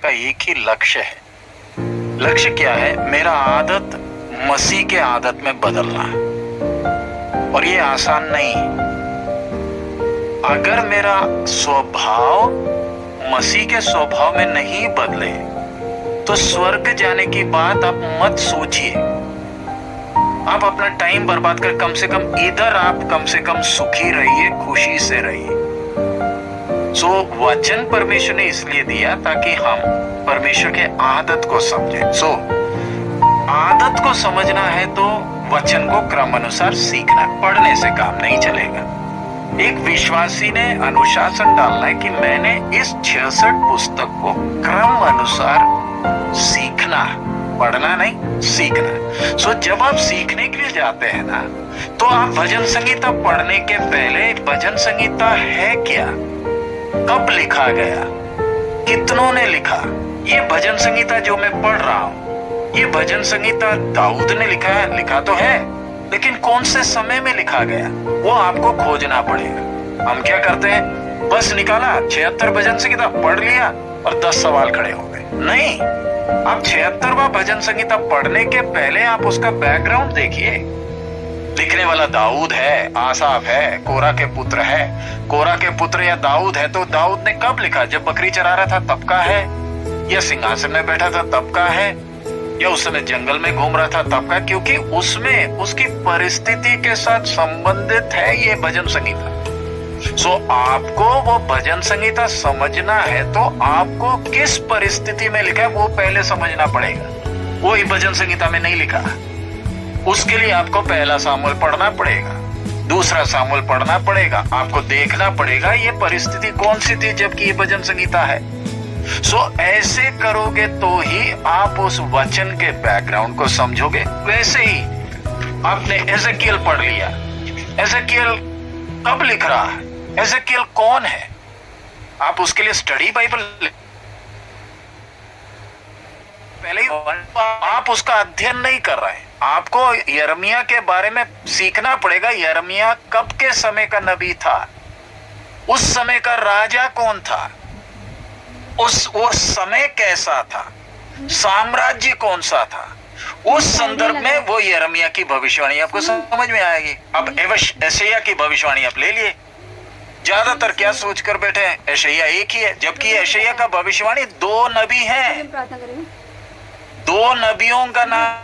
का एक ही लक्ष्य है। लक्ष्य क्या है? मेरा आदत मसीह के आदत में बदलना है, और ये आसान नहीं है। अगर मेरा स्वभाव मसीह के स्वभाव में नहीं बदले तो स्वर्ग जाने की बात आप मत सोचिए। आप अपना टाइम बर्बाद कर, कम से कम इधर आप कम से कम सुखी रहिए, खुशी से रहिए। वचन परमेश्वर ने इसलिए दिया ताकि हम परमेश्वर के आदत को समझें। आदत को समझना है तो वचन को क्रम अनुसार सीखना, पढ़ने से काम नहीं चलेगा। एक विश्वासी ने अनुशासन डालना है कि मैंने इस 66 पुस्तक को क्रम अनुसार सीखना, पढ़ना नहीं, सीखना। जब आप सीखने के लिए जाते हैं ना, तो आप भजन संगीता पढ़ने के पहले भजन संगीता है क्या, कब लिखा गया, कितनों ने लिखा, ये भजन संगीता जो मैं पढ़ रहा हूं, ये भजन संगीता दाऊद ने लिखा है, लिखा तो है, लेकिन कौन से समय में लिखा गया, वो आपको खोजना पड़ेगा। हम क्या करते हैं, बस निकाला 76 भजन संगीता पढ़ लिया और 10 सवाल खड़े हो गए। नहीं, आप 76वां भजन संगीता पढ़ने के पहले आप उसका बैकग्राउंड देखिए। लिखने वाला दाऊद है, आसाफ है, कोरा के पुत्र है। कोरा के पुत्र या दाऊद है तो दाऊद ने कब लिखा? जब बकरी चरा रहा था तब का है, या सिंहासन में बैठा था तब का है, या उस समय जंगल में घूम रहा था तब का? क्योंकि उसमें उसकी परिस्थिति के साथ संबंधित है ये भजन संगीता। आपको वो भजन संगीता समझना है तो आपको किस परिस्थिति में लिखा है वो पहले समझना पड़ेगा। वो भजन संगीता में नहीं लिखा, उसके लिए आपको पहला सामुएल पढ़ना पड़ेगा, दूसरा सामुएल पढ़ना पड़ेगा, आपको देखना पड़ेगा ये परिस्थिति कौन सी थी जबकि ये भजन संगीता है। ऐसे करोगे तो ही आप उस वचन के बैकग्राउंड को समझोगे। वैसे ही आपने एजेकियल पढ़ लिया, एजेकियल कब लिख रहा है, एजेकियल कौन है, आप उसके लिए स्टडी बाइबल पहले ही आप उसका अध्ययन नहीं कर रहे हैं। आपको यिर्मयाह के बारे में सीखना पड़ेगा। यिर्मयाह कब के समय का नबी था, उस समय का राजा कौन था, वो समय कैसा था, साम्राज्य कौन सा था, उस संदर्भ में वो यिर्मयाह की भविष्यवाणी आपको समझ में आएगी। अब यशायाह की भविष्यवाणी आप ले लिए, ज्यादातर क्या सोचकर बैठे हैं, यशायाह एक ही है, जबकि यशायाह का भविष्यवाणी 2 नबी हैं। 2 नबियों का नाम